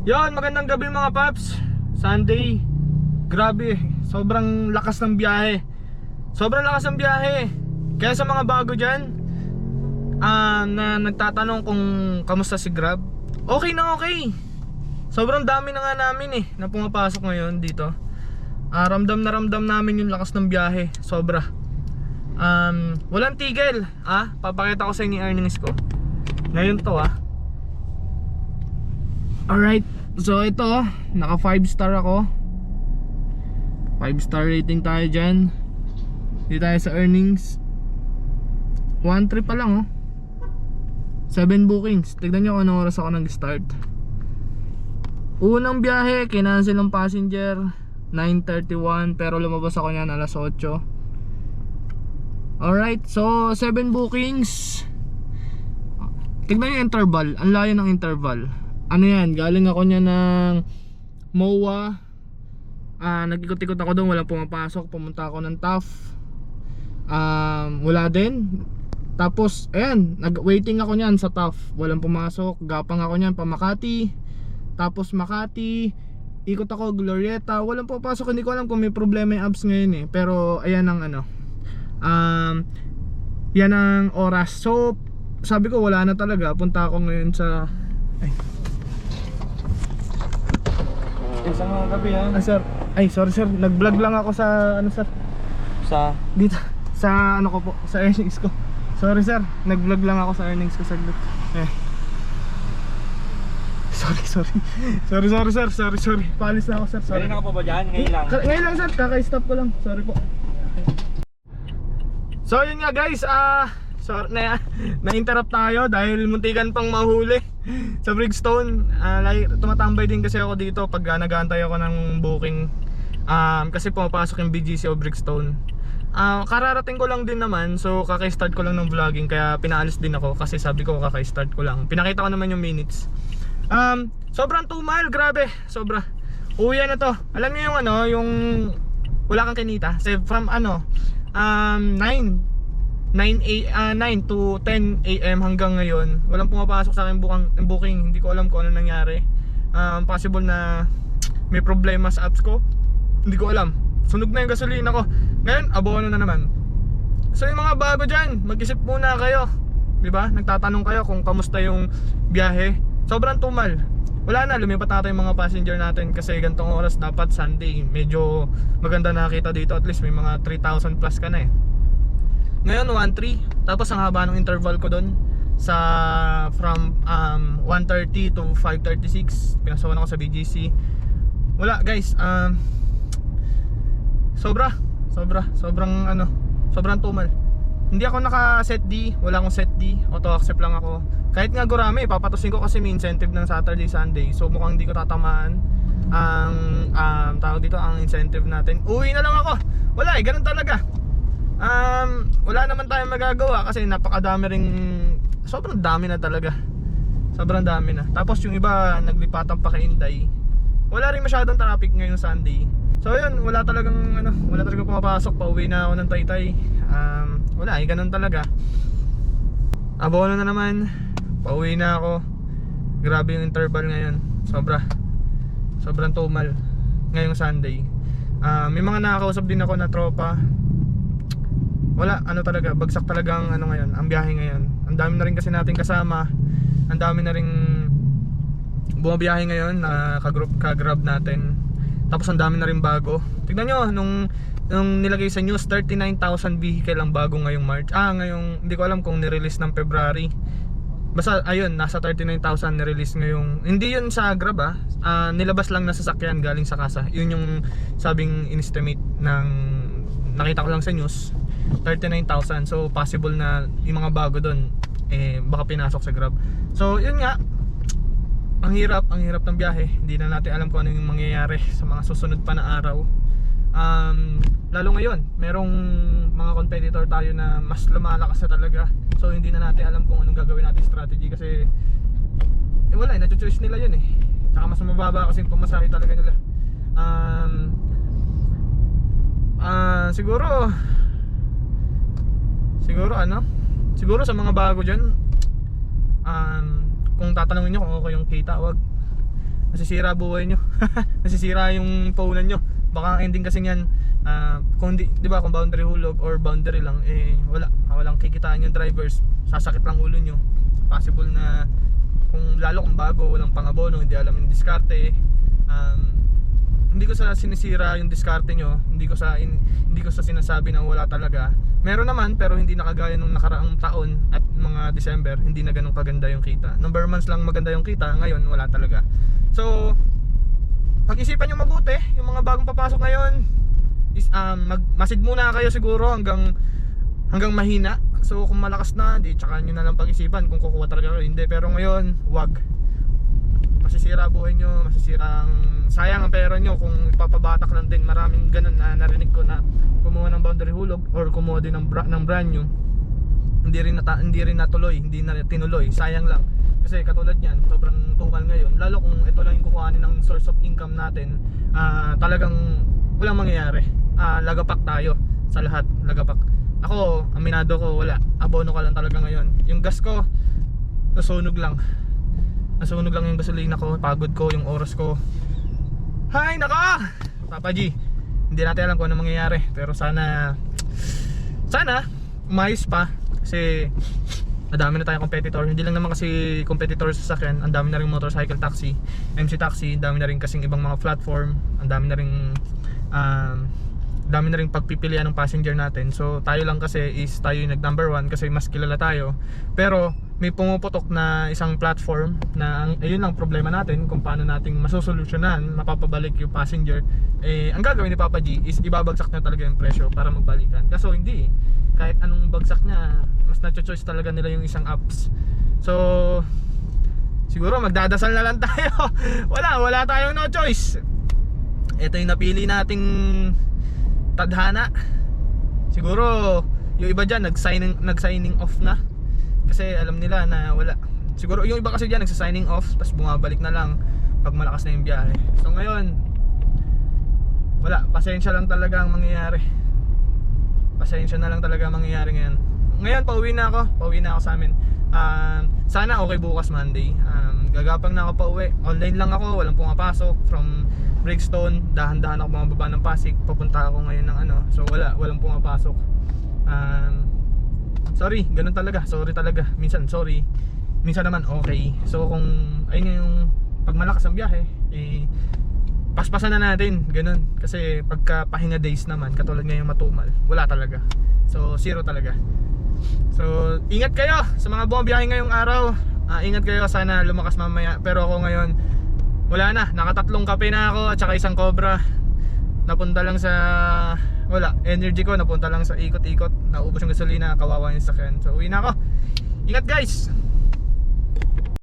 Yon, magandang gabi mga paps. Sunday. Grabe, sobrang lakas ng biyahe. Sobrang lakas ng biyahe. Kaya sa mga bago dyan na nagtatanong kung kamusta si Grab, okay na okay. Sobrang dami na nga namin na pumapasok ngayon dito. Ramdam na ramdam namin yung lakas ng biyahe. Sobra. Walang tigil. Papakita ko sa inyo yung earnings ko ngayon to. Alright, so ito, naka 5 star ako. 5 star rating tayo dyan. Dito tayo sa earnings. 1-3 pa lang 7 bookings. Tignan nyo kung anong oras ako nag-start. Unang biyahe, kinancel ng passenger 9:31, pero lumabas ako niyan alas 8. Alright, so 7 bookings. Tignan nyo yung interval. Ang layo ng interval. Ano yan, galing ako niya ng MOA. Nag-ikot-ikot ako doon, walang pumapasok. Pumunta ako ng TAF, wala din. Tapos ayan, nag-waiting ako niyan sa TAF, walang pumasok. Gapang ako niyan pa Makati. Tapos Makati, ikot ako Glorieta, walang pumapasok. Hindi ko alam kung may problema yung apps ngayon pero ayan ang yan ang oras. So sabi ko wala na talaga. Punta ako ngayon sa Isang mga gabi sir. Ay, sorry sir. Nag-vlog lang ako sa sir. Sa Dito sa ko po, sa earnings ko. Sorry sir. Nag-vlog lang ako sa earnings ko saglit. Sorry. Paalis na ako sir. Sorry. Kanina ka pa ba dyan? Ngayon lang? Ngayon lang sir. Kaka-stop ko lang. Sorry po. So yun nga guys. Sorry na-interrupt tayo dahil muntikan pang mahuli sa Brigstone. Tumatambay din kasi ako dito pag nag-aantay ako ng booking, kasi pumapasok yung BGC o Brigstone. Kararating ko lang din naman, so kaka-start ko lang ng vlogging, kaya pinaalis din ako kasi sabi ko kaka-start ko lang. Pinakita ko naman yung minutes. Sobrang 2 mile, grabe, sobra. Uwi na to. Alam niyo yung yung wala kang kinita. Say from 9 to 10 AM hanggang ngayon walang pumapasok sa akin booking. Hindi ko alam kung ano nangyari. Possible na may problema sa apps ko, hindi ko alam. Sunog na yung gasolina ko. Ngayon abono na naman. So yung mga bago dyan, mag-isip muna kayo, diba? Nagtatanong kayo kung kamusta yung biyahe. Sobrang tumal. Wala na, lumipat natin yung mga passenger natin kasi gantong oras dapat Sunday. Medyo maganda nakita dito. At least may mga 3,000 plus ka na Ngayon 1-3. Tapos ang haba ng interval ko doon sa from 1:30 to 5:36. Pinasawan ako sa BGC. Wala guys, sobrang tumal. Hindi ako naka set D, wala akong set D, auto accept lang ako. Kahit nga gurami, papatusin ko kasi may incentive ng Saturday Sunday. So mukhang hindi ko tatamaan ang tawag dito, ang incentive natin. Uwi na lang ako. Wala ganun talaga. Wala naman tayong magagawa kasi napakadami ring, sobrang dami na talaga. Sobrang dami na. Tapos yung iba naglipatan pa kay Inday. Wala ring masyadong traffic ngayong Sunday. So yun, wala talagang pumapasok. Pauwi na ako ng Taytay. Wala, ganun talaga. Abono na naman. Pauwi na ako. Grabe yung interval ngayon. Sobrang tumal ngayong Sunday. May mga nakakausap din ako na tropa. Wala, talaga, bagsak talagang ngayon, ang biyahe ngayon. Ang dami na rin kasi natin kasama. Ang dami na rin bumabiyahe ngayon na ka-grab natin. Tapos ang dami na rin bago. Tignan nyo, nung nilagay sa news, 39,000 vehicle ang bago ngayong March. Ngayong, hindi ko alam kung nirelease ng February. Basta ayun, nasa 39,000 nirelease ngayong. Hindi yun sa Grab nilabas lang na sasakyan galing sa kasa. Yun yung sabing in-estimate ng nakita ko lang sa news, 39,000. So possible na yung mga bago doon baka pinasok sa Grab. So yun nga, ang hirap ng biyahe. Hindi na natin alam kung ano yung mangyayari sa mga susunod pa na araw. Lalo ngayon, merong mga competitor tayo na mas lumalakas na talaga. So hindi na natin alam kung anong gagawin natin strategy kasi wala, na-choose nila yun Tsaka mas mababa kasi yung pamasahe talaga nila. Siguro sa mga bago dyan, kung tatanungin nyo kung okay yung kita, wag. masisira buhay nyo. Masisira yung puhunan nyo. Baka ang ending kasi yan, kung di ba, kung boundary hulog or boundary lang, walang kikitaan yung drivers, sasakit lang ulo nyo. Possible na lalo kung bago, walang pangabono, hindi alam yung diskarte. Hindi ko sa sinisira yung diskarte nyo, hindi ko sa sinasabi na wala talaga. Meron naman, pero hindi nakagaya nung nakaraang taon at mga December, hindi na ganun kaganda yung kita. Number months lang maganda yung kita, ngayon wala talaga. So pag-isipan nyo mabuti, yung mga bagong papasok ngayon is, masid muna kayo siguro hanggang mahina. So kung malakas na, di tsaka nyo na lang pag-isipan kung kukuha talaga kayo, hindi. Pero ngayon, wag. Masisira buhay nyo, sayang ang pera nyo kung ipapabatak lang din. Maraming ganun na narinig ko na kumuha ng boundary hulog or kumuha din ng brand new, hindi rin natuloy, hindi na tinuloy. Sayang lang. Kasi katulad niyan, sobrang tukal ngayon. Lalo kung ito lang yung kukuhanin ng source of income natin, talagang walang mangyayari. Lagapak tayo sa lahat, lagapak. Ako, aminado ko, wala. Abono ka lang talaga ngayon. Yung gas ko, nasunog lang yung gasolina ko, pagod ko, yung oras ko. Hay naka! Papa G, hindi natin alam kung ano mangyayari. Pero sana umayos pa. Kasi madami na tayong competitor. Hindi lang naman kasi competitor sa sasakyan, ang dami na rin motorcycle taxi, MC taxi, dami na rin kasing ibang mga platform, ang dami na rin pagpipilian ng passenger natin. So tayo lang kasi is tayo yung nag number 1 kasi mas kilala tayo. Pero may pumuputok na isang platform na ayun lang problema natin kung paano nating masusolusyonan, mapapabalik yung passenger. Ang gagawin ni Papa G is ibabagsak na talaga yung presyo para magbalikan. Kaso hindi, kahit anong bagsak niya, mas na-choice talaga nila yung isang apps. So siguro magdadasal na lang tayo. wala tayong no choice. Ito yung napili nating tadhana. Siguro yung iba dyan nag-signing off na kasi alam nila na wala. Siguro yung iba kasi dyan nagsa-signing off tapos bumabalik na lang pag malakas na yung biyahe. So ngayon wala, pasensya lang talaga ang mangyayari. Pasensya na lang talaga ang mangyayari ngayon. Ngayon pauwi na ako sa amin. Sana okay bukas Monday. Gagapang na ako pauwi. Online lang ako, walang pumapasok from Breakstone. Dahan-dahan ako bumababa ng Pasig. Papunta ako ngayon ng so walang pumapasok. Sorry, ganun talaga. Sorry talaga. Minsan sorry, minsan naman okay. So kung ayun yung pag malakas ang biyahe, paspasan na natin, ganun. Kasi pagka pahinga days naman, katulad ngayong matumal, wala talaga. So zero talaga. So ingat kayo sa mga bumabiyahe ngayong araw. Ingat kayo, sana lumakas mamaya. Pero ako ngayon, wala na, nakatatlong kape na ako at saka isang Cobra. Napunta lang sa energy ko napunta lang sa ikot-ikot. Naubos yung gasolina, kawawa yung sakyan. So uwi na ako. Ingat guys.